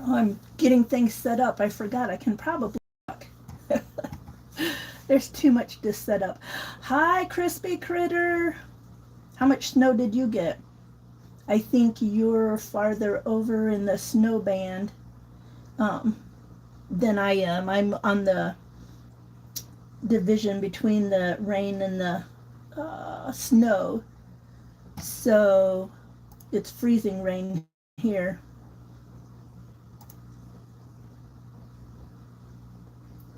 Oh, I'm getting things set up. I forgot I can probably talk. There's too much to set up. Hi, Crispy Critter. How much snow did you get? I think you're farther over in the snow band um, than I am. I'm on the division between the rain and the snow. So it's freezing rain here.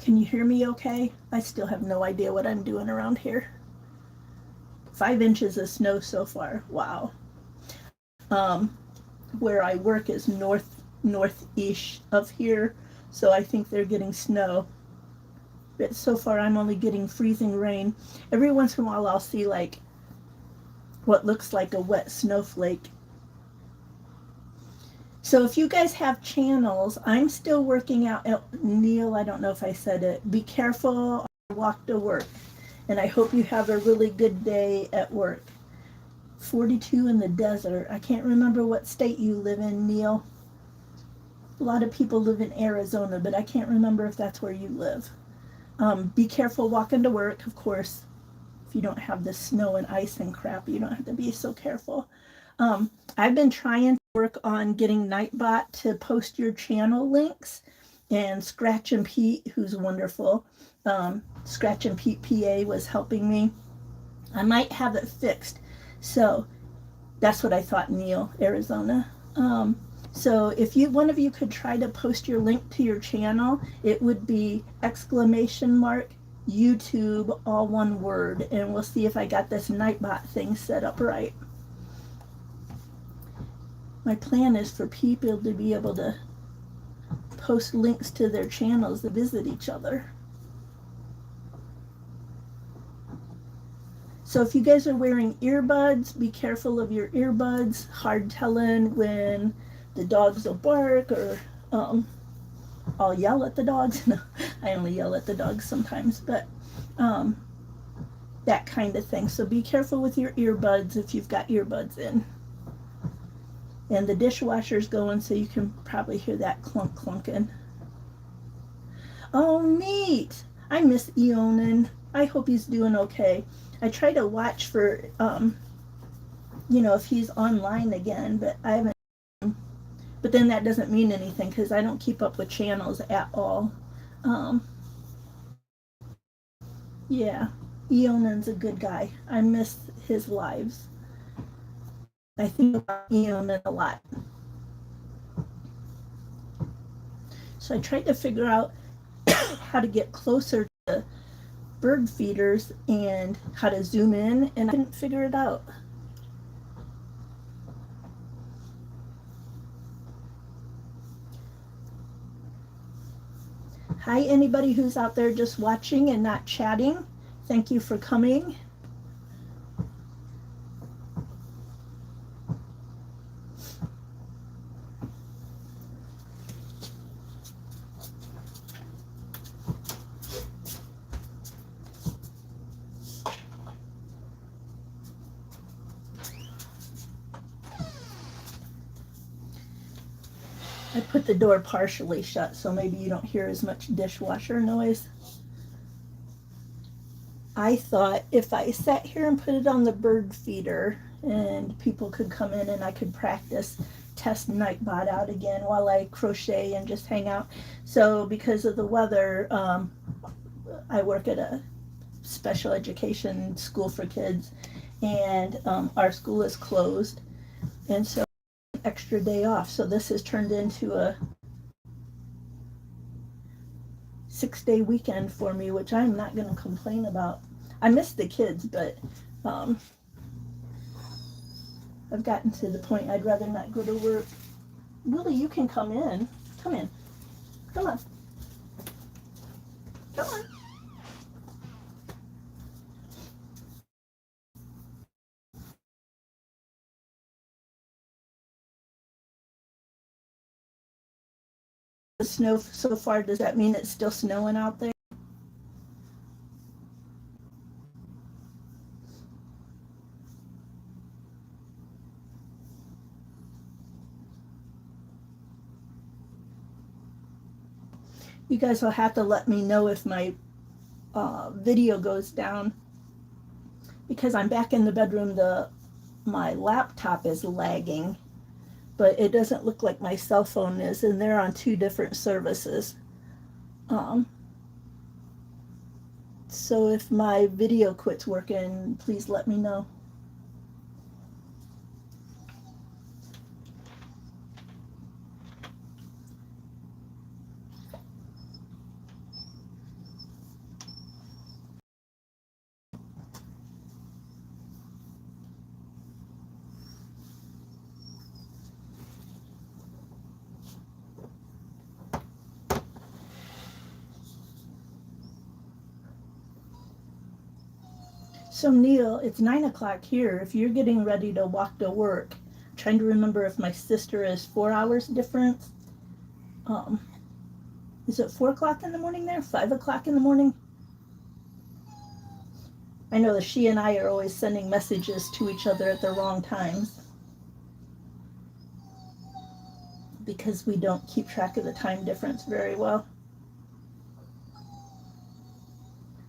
Can you hear me okay? I still have no idea what I'm doing around here. 5 inches of snow so far. Wow. Where I work is northeast of here, so I think they're getting snow. But so far, I'm only getting freezing rain. Every once in a while, I'll see like what looks like a wet snowflake. So if you guys have channels, I'm still working out. Neil, I don't know if I said it. Be careful. Walk to work, and I hope you have a really good day at work. 42 in the desert. I can't remember what state you live in, Neil. A lot of people live in Arizona, but I can't remember if that's where you live. Be careful walking to work, of course. If you don't have the snow and ice and crap, you don't have to be so careful. I've been trying to work on getting Nightbot to post your channel links, and Scratch and Pete, who's wonderful, Scratch and Pete PA was helping me. I might have it fixed. So that's what I thought, Neil, Arizona. So if you one of you could try to post your link to your channel, it would be exclamation mark YouTube, all one word, and we'll see if I got this Nightbot thing set up right. My plan is for people to be able to post links to their channels to visit each other. So if you guys are wearing earbuds, be careful of your earbuds. Hard telling when the dogs will bark, or I'll yell at the dogs. No, I only yell at the dogs sometimes, but that kind of thing. So be careful with your earbuds if you've got earbuds in. And the dishwasher's going, so you can probably hear that clunk clunking. Oh, neat! I miss Eonin. I hope he's doing okay. I try to watch for, if he's online again, but I haven't. But then that doesn't mean anything because I don't keep up with channels at all. Yeah, Eonin's a good guy. I miss his lives. I think about Eonin a lot. So I tried to figure out how to get closer to bird feeders and how to zoom in, and I couldn't figure it out. Hi, anybody who's out there just watching and not chatting. Thank you for coming. I put the door partially shut, so maybe you don't hear as much dishwasher noise. I thought if I sat here and put it on the bird feeder and people could come in and I could practice, test Nightbot out again while I crochet and just hang out. So because of the weather, I work at a special education school for kids, and our school is closed, and so an extra day off. So this has turned into a 6-day weekend for me, which I'm not going to complain about. I miss the kids, but I've gotten to the point I'd rather not go to work. Willie, you can come in. Come in. Come on. Come on. The snow so far, does that mean it's still snowing out there? You guys will have to let me know if my video goes down, because I'm back in the bedroom. My laptop is lagging, but it doesn't look like my cell phone is, and they're on two different services. So if my video quits working, please let me know. So Neil, it's 9 o'clock here. If you're getting ready to walk to work, I'm trying to remember if my sister is 4 hours difference. Is it 4 o'clock in the morning there? 5 o'clock in the morning? I know that she and I are always sending messages to each other at the wrong times because we don't keep track of the time difference very well.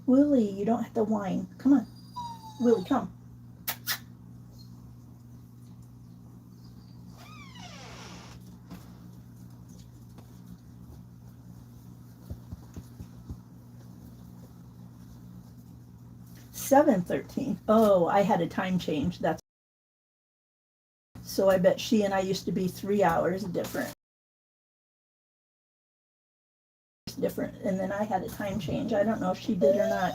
Willie, you don't have to whine. Come on. Willie, come. $7:13. Oh, I had a time change. That's so I bet she and I used to be 3 hours different. And then I had a time change. I don't know if she did or not.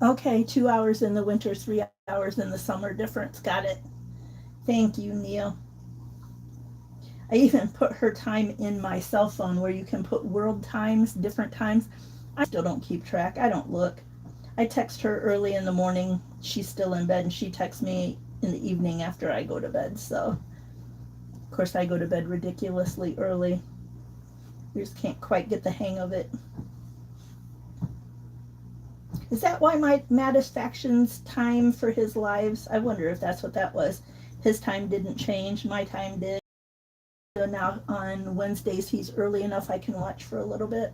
Okay, 2 hours in the winter, 3 hours in the summer difference. Got it. Thank you, Neil. I even put her time in my cell phone where you can put world times, different times. I still don't keep track. I don't look. I text her early in the morning. She's still in bed, and she texts me in the evening after I go to bed. So, of course, I go to bed ridiculously early. You just can't quite get the hang of it. Is that why my Mattisfaction's time for his lives? I wonder if that's what that was. His time didn't change. My time did. So now on Wednesdays he's early enough I can watch for a little bit.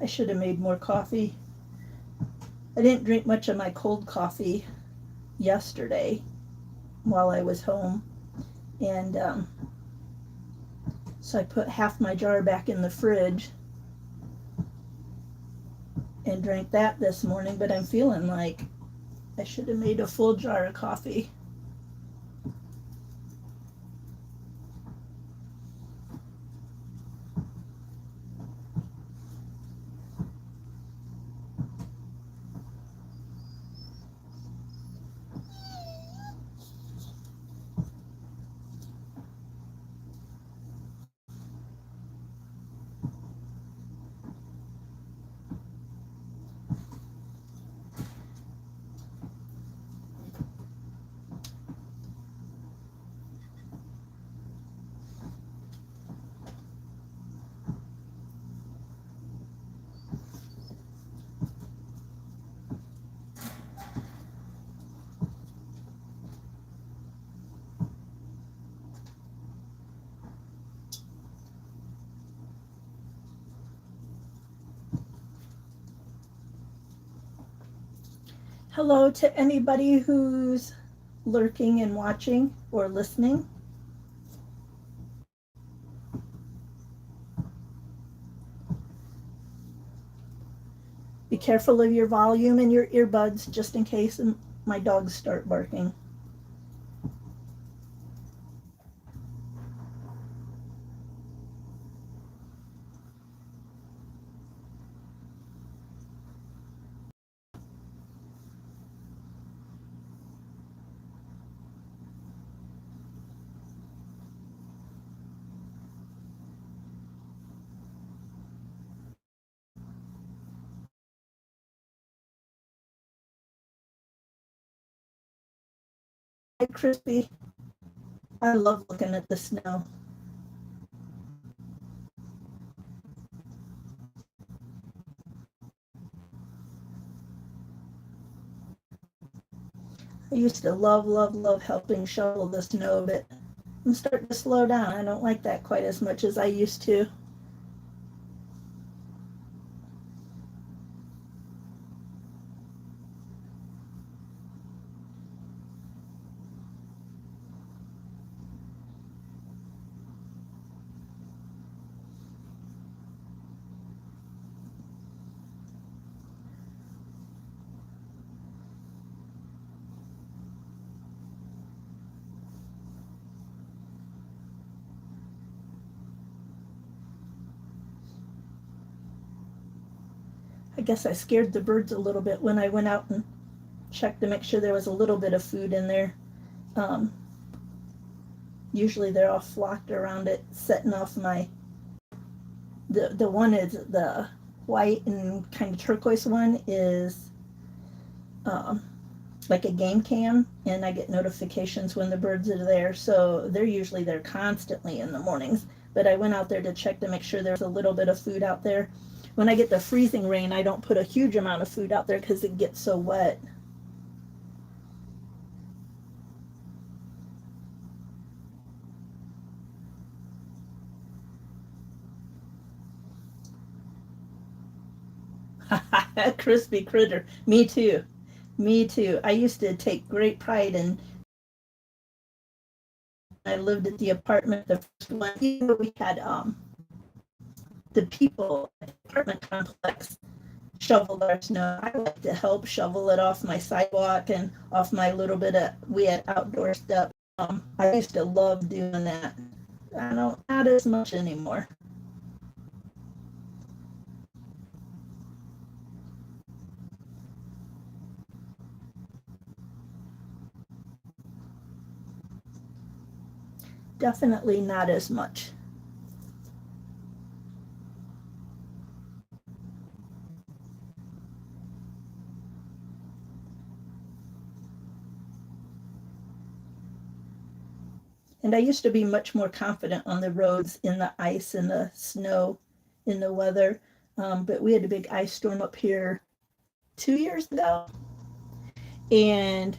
I should have made more coffee. I didn't drink much of my cold coffee yesterday while I was home, and so I put half my jar back in the fridge and drank that this morning, but I'm feeling like I should have made a full jar of coffee. Hello to anybody who's lurking and watching or listening. careful of your volume and your earbuds just in case my dogs start barking. Hi, Crispy. I love looking at the snow. I used to love, love, love helping shovel the snow, but I'm starting to slow down. I don't like that quite as much as I used to. I guess I scared the birds a little bit when I went out and checked to make sure there was a little bit of food in there. Um, Usually they're all flocked around it, setting off my. The one is the white and kind of turquoise one is um, like a game cam, and I get notifications when the birds are there. So they're usually there constantly in the mornings. But I went out there to check to make sure there's a little bit of food out there. When I get the freezing rain, I don't put a huge amount of food out there because it gets so wet. Crispy critter. Me too. Me too. I used to take great pride in. I lived at the apartment, the first one. Even though we had the people at the apartment complex shoveled our snow. I like to help shovel it off my sidewalk and off my little bit of. We had outdoor stuff. I used to love doing that. I don't not as much anymore. Definitely not as much. And I used to be much more confident on the roads in the ice and the snow in the weather. But we had a big ice storm up here 2 years ago, and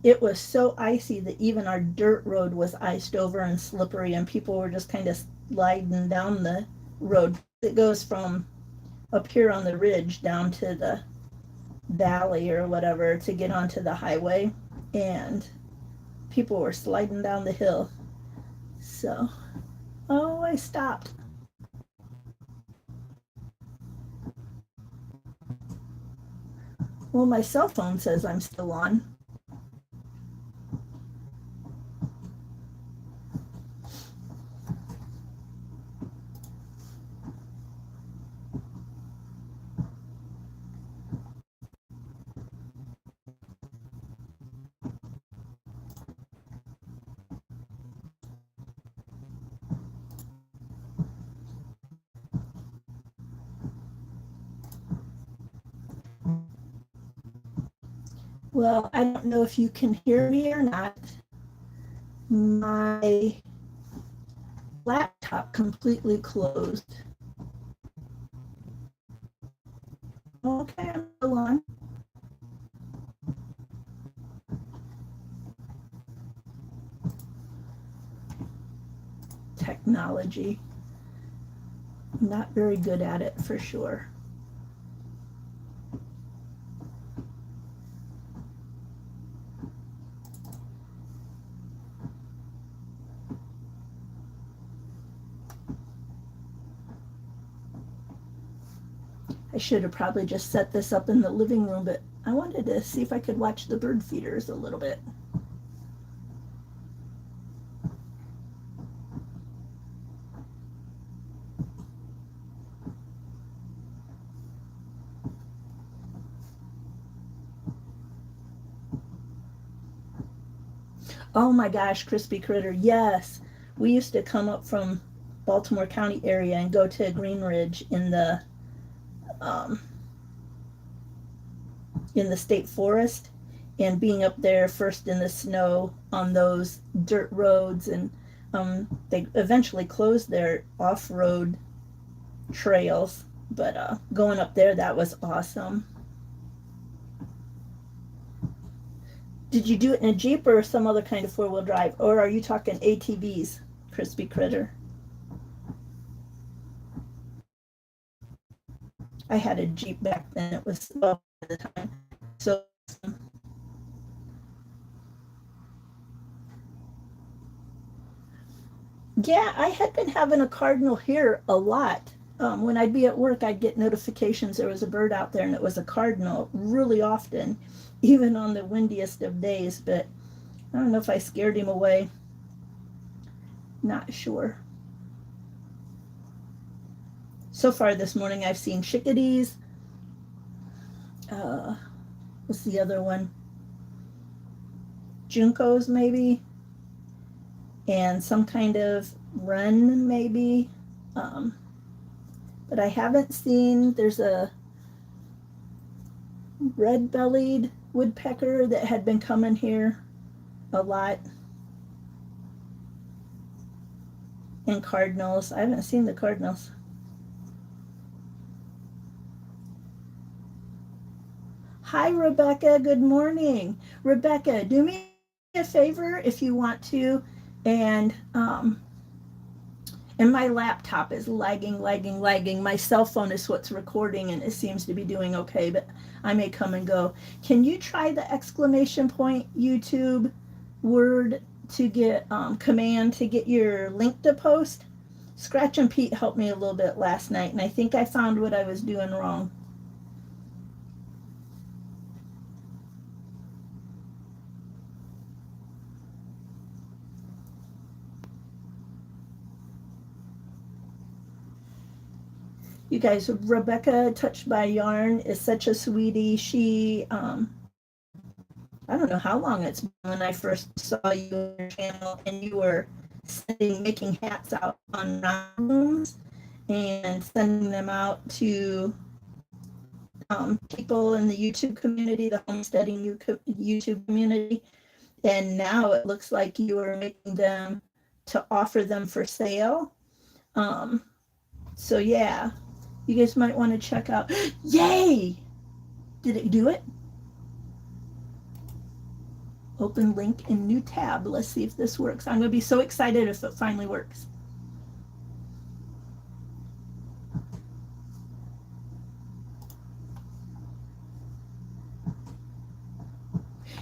it was so icy that even our dirt road was iced over and slippery, and people were just kind of sliding down the road. It goes from up here on the ridge down to the valley or whatever to get onto the highway, and people were sliding down the hill. So, oh, I stopped. Well, my cell phone says I'm still on. Well, I don't know if you can hear me or not. My laptop completely closed. Okay, I'm still on. Technology. Not very good at it for sure. I I should have probably just set this up in the living room, but I wanted to see if I could watch the bird feeders a little bit. Oh my gosh, Crispy Critter, yes. We used to come up from Baltimore County area and go to Green Ridge um, in the state forest, and being up there first in the snow on those dirt roads, and they eventually closed their off-road trails, but going up there, that was awesome. Did you do it in a Jeep or some other kind of four-wheel drive, or are you talking ATVs, Crispy Critter? I had a Jeep back then. It was well at the time. So yeah, I had been having a cardinal here a lot. When I'd be at work, I'd get notifications there was a bird out there, and it was a cardinal really often, even on the windiest of days. But I don't know if I scared him away. Not sure. So far this morning, I've seen chickadees. What's the other one? Juncos, maybe, and some kind of wren, maybe. But I haven't seen, there's a red-bellied woodpecker that had been coming here a lot. And cardinals. I haven't seen the cardinals. Hi, Rebecca. Good morning. Rebecca, do me a favor if you want to, and my laptop is lagging. My cell phone is what's recording, and it seems to be doing okay, but I may come and go. Can you try the exclamation point YouTube word to get command to get your link to post? Scratch and Pete helped me a little bit last night, and I think I found what I was doing wrong. You guys, Rebecca, Touched by Yarn, is such a sweetie. She, I don't know how long it's been when I first saw you on your channel, and you were making hats out on rooms and sending them out to people in the YouTube community, the homesteading YouTube community. And now it looks like you are making them to offer them for sale. So yeah, you guys might want to check out. Yay! Did it do it? Open link in new tab. Let's see if this works. I'm going to be so excited if it finally works.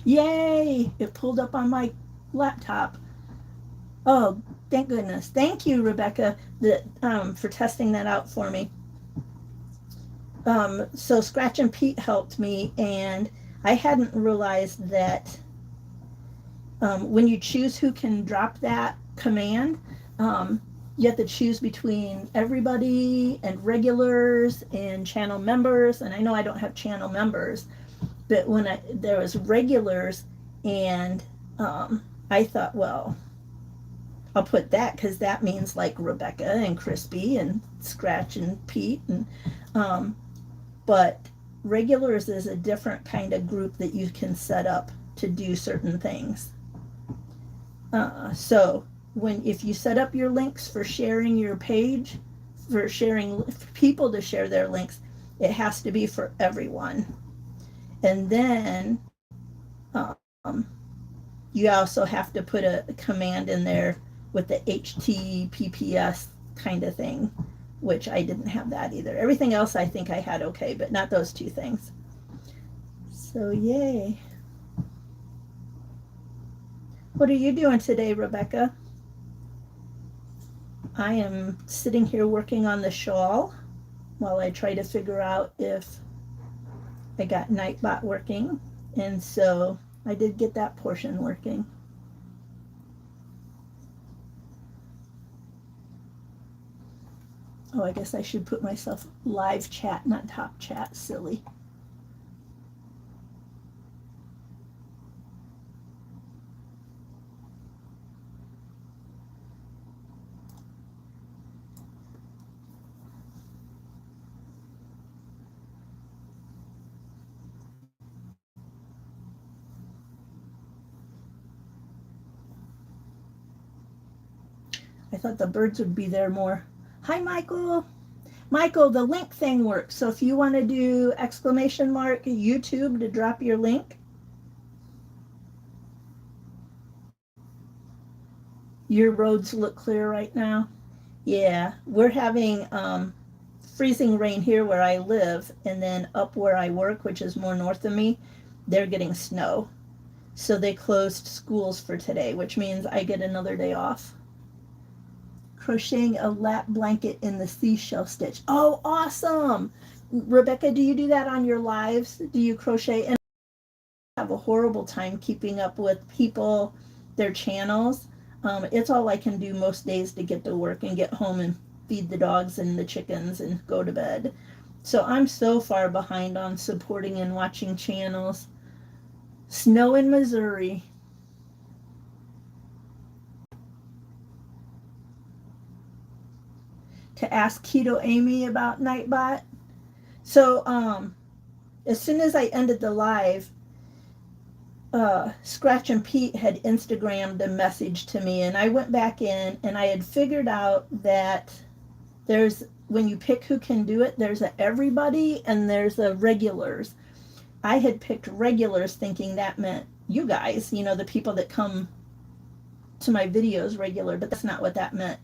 Yay! It pulled up on my laptop. Oh, thank goodness. Thank you, Rebecca, for testing that out for me. So Scratch and Pete helped me, and I hadn't realized that when you choose who can drop that command, you have to choose between everybody and regulars and channel members. And I know I don't have channel members, but when there was regulars, and I thought, well, I'll put that because that means like Rebecca and Crispy and Scratch and Pete, and but regulars is a different kind of group that you can set up to do certain things. So if you set up your links for sharing your page, for people to share their links, it has to be for everyone. And then you also have to put a command in there with the HTTPS kind of thing, which I didn't have that either. Everything else I think I had okay, but not those two things. So yay. What are you doing today, Rebecca? I am sitting here working on the shawl. while I try to figure out if I got Nightbot working. And so I did get that portion working. Oh, I guess I should put myself live chat, not top chat. Silly. I thought the birds would be there more. Hi, Michael. Michael, the link thing works. So if you want to do exclamation mark YouTube to drop your link, your roads look clear right now. Yeah, we're having freezing rain here where I live, and then up where I work, which is more north of me, they're getting snow. So they closed schools for today, which means I get another day off. Crocheting a lap blanket in the seashell stitch. Oh, awesome! Rebecca, do you do that on your lives? Do you crochet? And I have a horrible time keeping up with people, their channels. It's all I can do most days to get to work and get home and feed the dogs and the chickens and go to bed. So I'm so far behind on supporting and watching channels. Snow in Missouri. To ask Keto Amy about Nightbot. So as soon as I ended the live, Scratch and Pete had Instagrammed a message to me, and I went back in and I had figured out that there's, when you pick who can do it, there's a everybody and there's a regulars. I had picked regulars thinking that meant you guys, you know, the people that come to my videos regular, but that's not what that meant.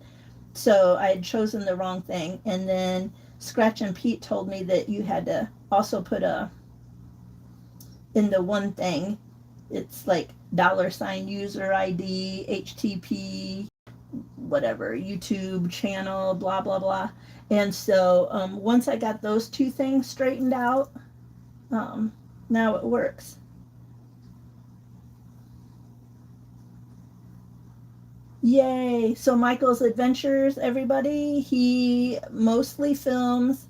So I had chosen the wrong thing. And then Scratch and Pete told me that you had to also put in the one thing, it's like $ user ID, HTTP, whatever, YouTube channel, blah, blah, blah. And so once I got those two things straightened out, now it works. Yay! So Michael's Adventures, everybody, he mostly films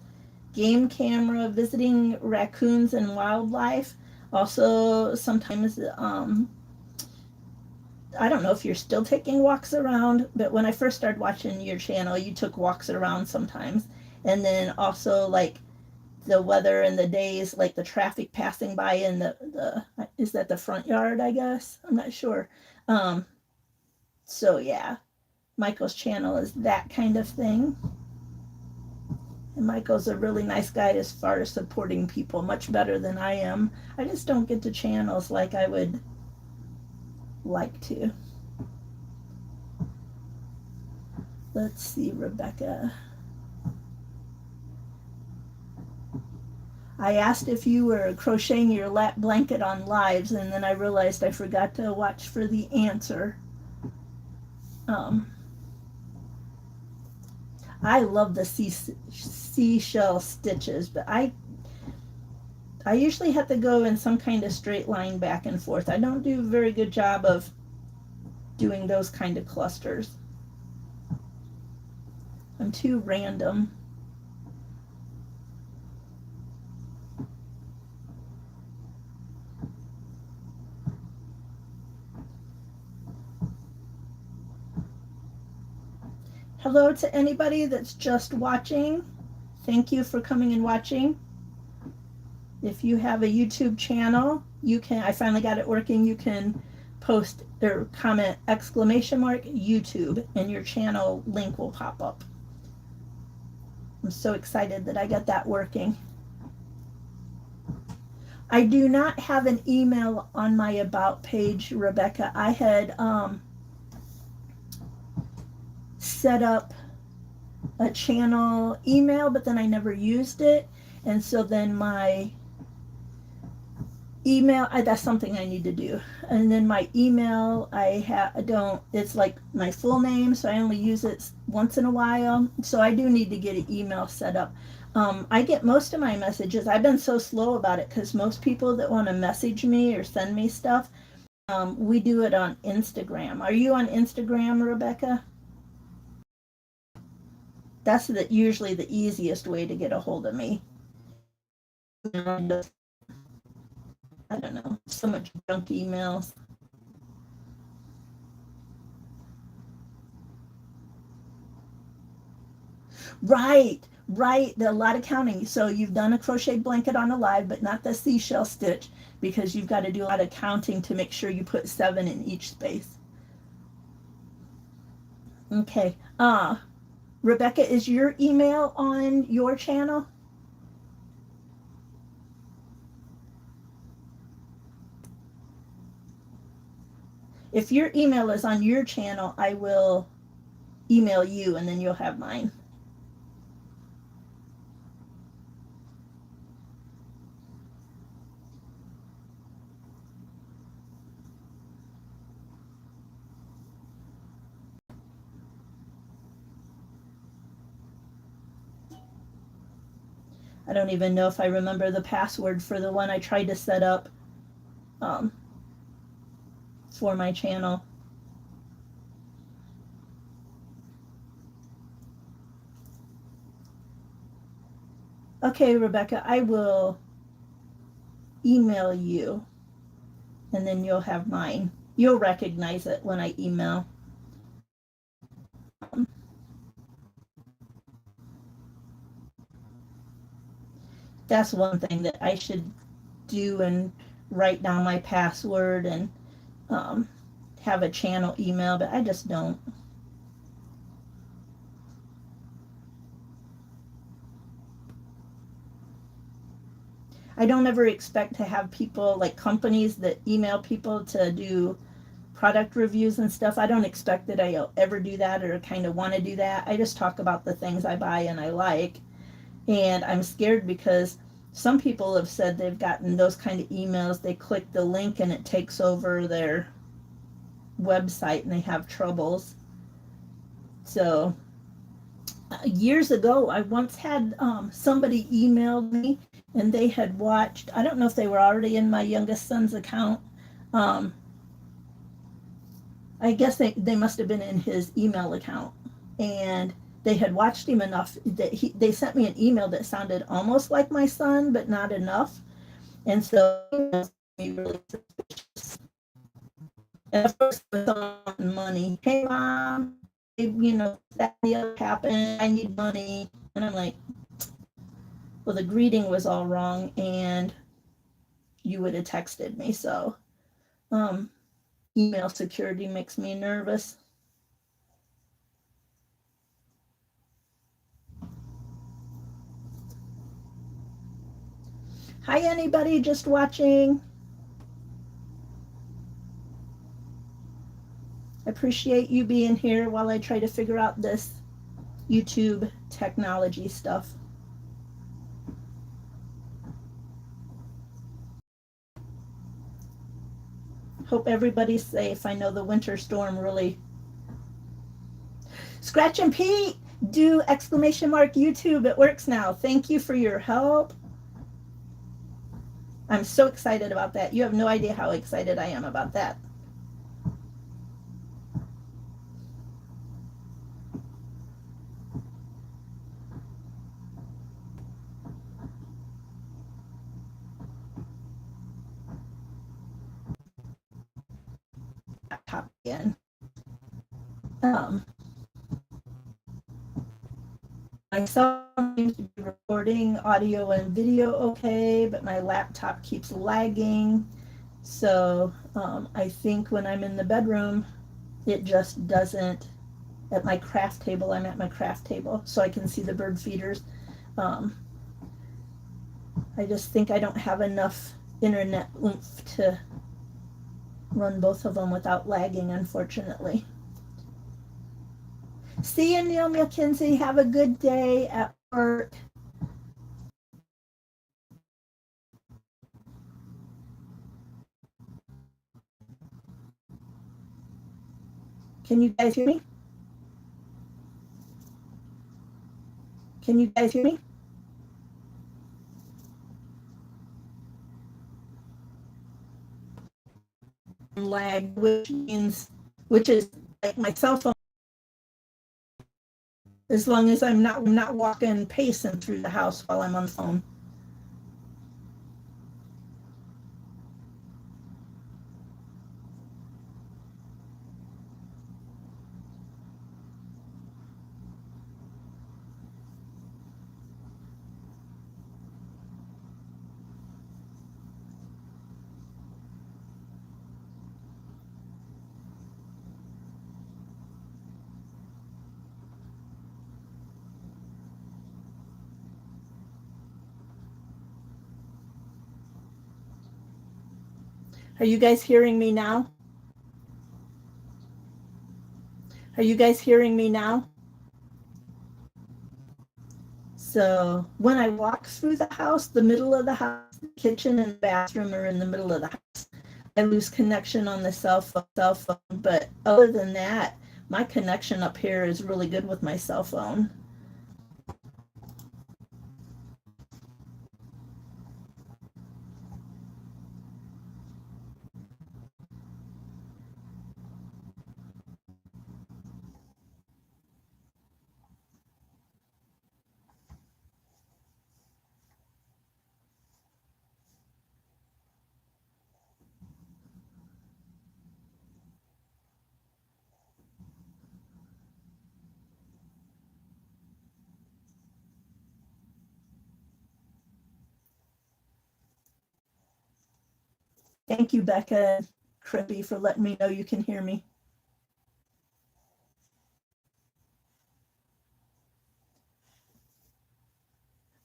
game camera visiting raccoons and wildlife. Also, sometimes, I don't know if you're still taking walks around, but when I first started watching your channel, you took walks around sometimes. And then also, like, the weather and the days, like the traffic passing by in the is that the front yard, I guess? I'm not sure. So yeah, Michael's channel is that kind of thing. And Michael's a really nice guy as far as supporting people, much better than I am. I just don't get to channels like I would like to. Let's see, Rebecca. I asked if you were crocheting your lap blanket on lives, and then I realized I forgot to watch for the answer. I love the seashell stitches, but I usually have to go in some kind of straight line back and forth. I don't do a very good job of doing those kind of clusters. I'm too random. Hello to anybody that's just watching. Thank you for coming and watching. If you have a YouTube channel, you can, I finally got it working, you can post or comment !YouTube and your channel link will pop up. I'm so excited that I got that working. I do not have an email on my about page, Rebecca. I had set up a channel email, but then I never used it, and so then my email, that's something I need to do. And then my email, I don't, it's like my full name, so I only use it once in a while, so I do need to get an email set up. I get most of my messages. I've been so slow about it because most people that want to message me or send me stuff, we do it on Instagram. Are you on Instagram, Rebecca? That's usually the easiest way to get a hold of me. I don't know, so much junk emails. Right, right. A lot of counting. So you've done a crochet blanket on a live, but not the seashell stitch because you've got to do a lot of counting to make sure you put 7 in each space. Okay. Rebecca, is your email on your channel? If your email is on your channel, I will email you and then you'll have mine. I don't even know if I remember the password for the one I tried to set up um, for my channel. Okay, Rebecca, I will email you and then you'll have mine. You'll recognize it when I email. That's one thing that I should do and write down my password and um, have a channel email, but I just don't. I don't ever expect to have people like companies that email people to do product reviews and stuff. I don't expect that I'll ever do that or kind of want to do that. I just talk about the things I buy and I like. And I'm scared because some people have said they've gotten those kind of emails. They click the link and it takes over their website and they have troubles. So years ago, I once had somebody emailed me and they had watched, I don't know if they were already in my youngest son's account. Um, I guess they must have been in his email account. And they had watched him enough that they sent me an email that sounded almost like my son, but not enough. And so it was really suspicious. And of course, with money, hey mom, that the other happened. I need money, and I'm like, well, the greeting was all wrong, and you would have texted me. So, email security makes me nervous. Hi, anybody just watching? I appreciate you being here while I try to figure out this YouTube technology stuff. Hope everybody's safe. I know the winter storm really. Scratch and Pete, do exclamation mark YouTube. It works now. Thank you for your help. I'm so excited about that. You have no idea how excited I am about that. Laptop again. My cell phone seems to be recording audio and video okay, but my laptop keeps lagging. So I think when I'm in the bedroom, it just doesn't. At my craft table, I'm at my craft table, so I can see the bird feeders. I just think I don't have enough internet oomph to run both of them without lagging, unfortunately. See you, Neil McKinsey. Have a good day at work. Can you guys hear me? Can you guys hear me? lag, which is like my cell phone, as long as I'm not walking, pacing through the house while I'm on the phone. Are you guys hearing me now? Are you guys hearing me now? So when I walk through the house, the middle of the house, the kitchen and the bathroom are in the middle of the house. I lose connection on the cell phone, but other than that, my connection up here is really good with my cell phone. Thank you, Becca and Crippy, for letting me know you can hear me.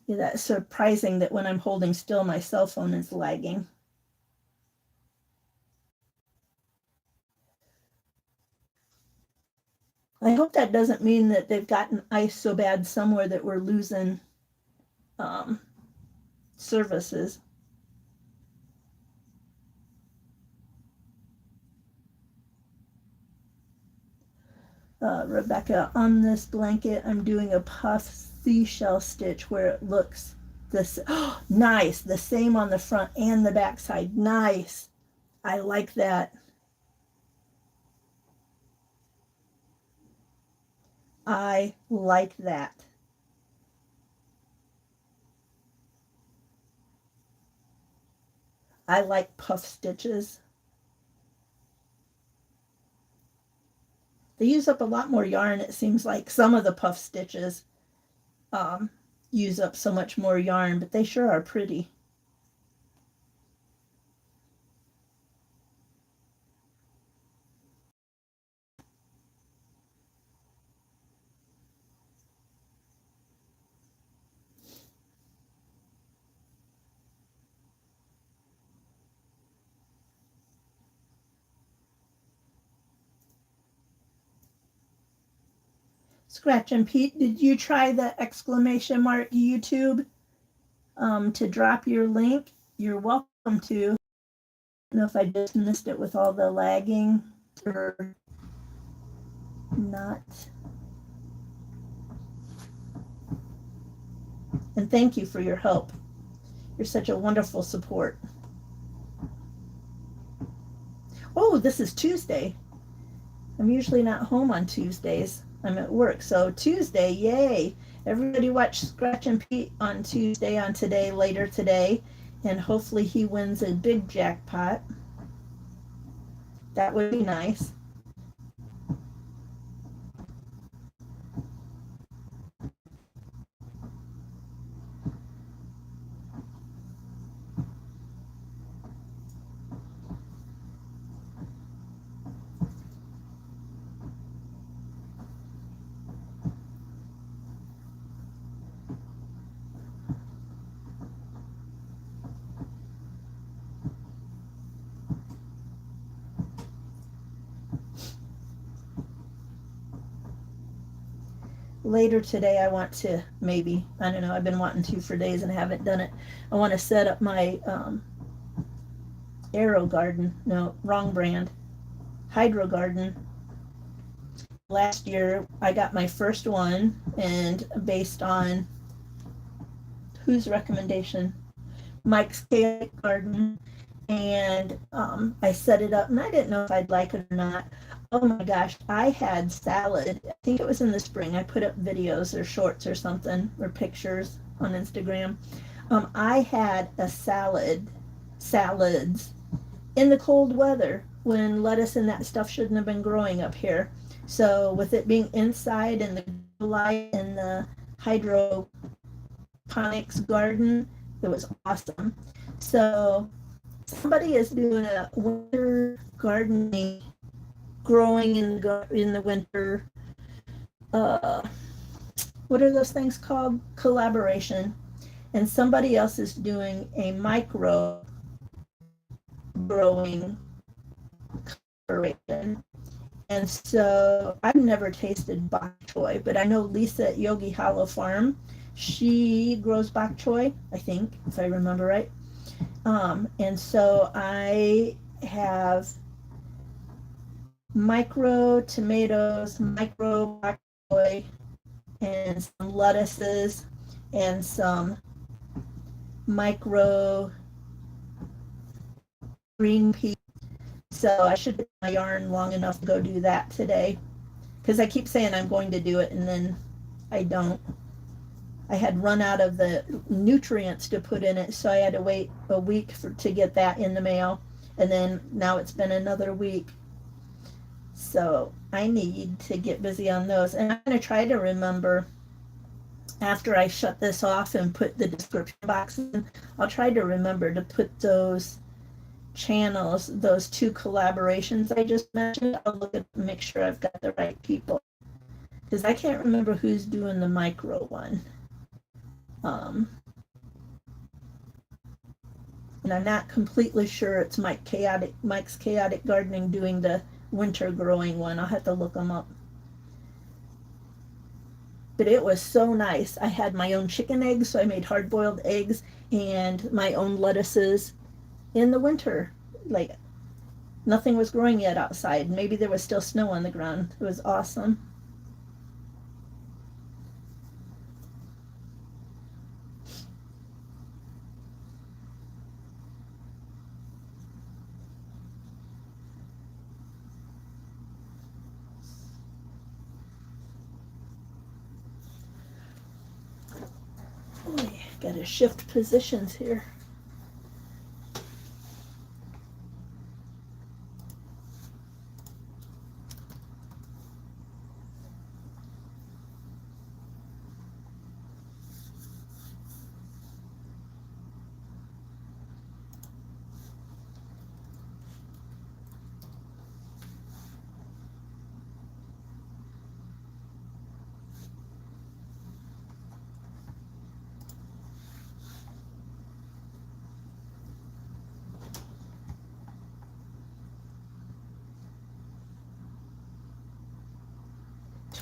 Yeah, that's surprising that when I'm holding still, my cell phone is lagging. I hope that doesn't mean that they've gotten ice so bad somewhere that we're losing services. Rebecca, on this blanket, I'm doing a puff seashell stitch where it looks this. Oh, nice. The same on the front and the back side. Nice. I like that. I like that. I like puff stitches. They use up a lot more yarn. It seems like some of the puff stitches use up so much more yarn, but they sure are pretty. Scratch and Pete, did you try the exclamation mark YouTube to drop your link? You're welcome to. I don't know if I just missed it with all the lagging or not. And thank you for your help. You're such a wonderful support. Oh, this is Tuesday. I'm usually not home on Tuesdays. I'm at work. So Tuesday, yay. Everybody watch Scratch and Pete on Tuesday, on today, later today. And hopefully he wins a big jackpot. That would be nice. Later today, I want to maybe, I don't know, I've been wanting to for days and haven't done it. I want to set up my Aero Garden. No, wrong brand. Hydro Garden. Last year, I got my first one, and based on whose recommendation? Mike's Chaotic Garden. and I set it up, and I didn't know if I'd like it or not. Oh my gosh, I had salad. I think it was in the spring. I put up videos or shorts or something, or pictures on Instagram. I had a salads in the cold weather when lettuce and that stuff shouldn't have been growing up here. So with it being inside and the light and the hydroponics garden, it was awesome. So somebody is doing a winter gardening, growing in the winter. Uh, what are those things called? Collaboration. And somebody else is doing a micro growing collaboration. And so I've never tasted bok choy, but I know Lisa at Yogi Hollow Farm, she grows bok choy, I think, if I remember right. And so I have micro tomatoes, micro bok choy, and some lettuces, and some micro green peas. So I should get my yarn long enough to go do that today, because I keep saying I'm going to do it and then I don't. I had run out of the nutrients to put in it, so I had to wait a week to get that in the mail, and then now it's been another week. So I need to get busy on those, and I'm going to try to remember after I shut this off and put the description box in. I'll try to remember to put those channels, those two collaborations I just mentioned. I'll look at make sure I've got the right people, because I can't remember who's doing the micro one. And I'm not completely sure it's Mike's Chaotic Gardening doing the winter growing one. I'll have to look them up. But it was so nice. I had my own chicken eggs, so I made hard-boiled eggs and my own lettuces in the winter. Like, nothing was growing yet outside. Maybe there was still snow on the ground. It was awesome. Boy, gotta shift positions here.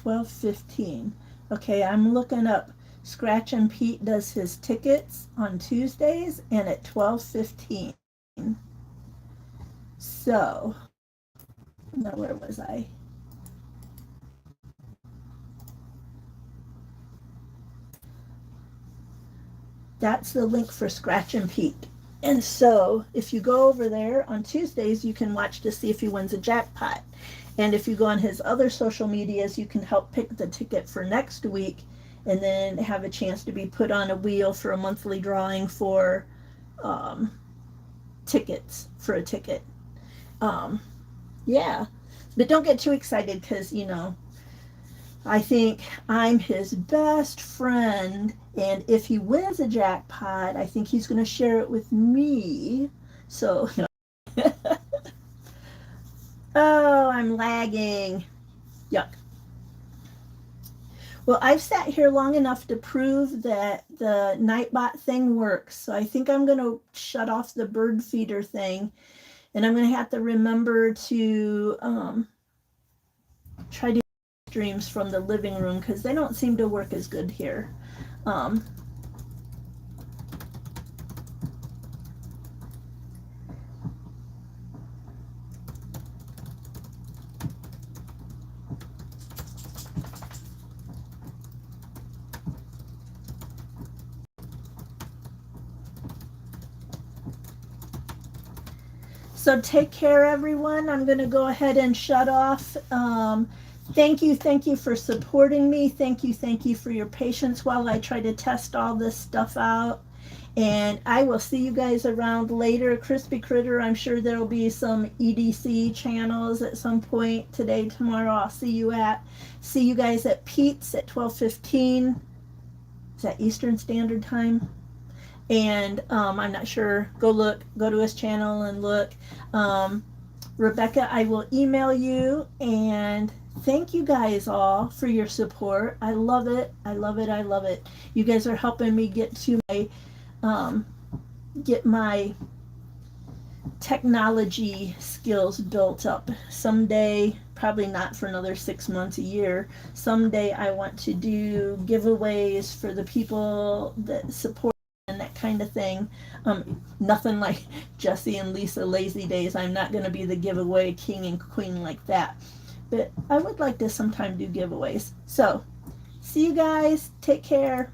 $12.15. Okay, I'm looking up. Scratch and Pete does his tickets on Tuesdays and at 12:15. So, now where was I? That's the link for Scratch and Pete. And so, if you go over there on Tuesdays, you can watch to see if he wins a jackpot. And if you go on his other social medias, you can help pick the ticket for next week and then have a chance to be put on a wheel for a monthly drawing for tickets, for a ticket. Yeah. But don't get too excited because, you know, I think I'm his best friend, and if he wins a jackpot, I think he's going to share it with me. So, oh, I'm lagging. Yuck. Well, I've sat here long enough to prove that the Nightbot thing works. So I think I'm going to shut off the bird feeder thing, and I'm going to have to remember to try to streams from the living room because they don't seem to work as good here. So take care, everyone. I'm going to go ahead and shut off. Thank you for supporting me. Thank you for your patience while I try to test all this stuff out. And I will see you guys around later. Crispy Critter, I'm sure there will be some EDC channels at some point today, tomorrow. I'll see you guys at Pete's at 12:15. Is that Eastern Standard Time? And I'm not sure. Go to his channel and look. Rebecca, I will email you, and thank you guys all for your support. I love it. I love it. I love it. You guys are helping me get my technology skills built up. Someday, probably not for another 6 months, a year, someday I want to do giveaways for the people that support and that kind of thing. Nothing like Jesse and Lisa Lazy Days. I'm not going to be the giveaway king and queen like that. But I would like to sometime do giveaways. So, see you guys. Take care.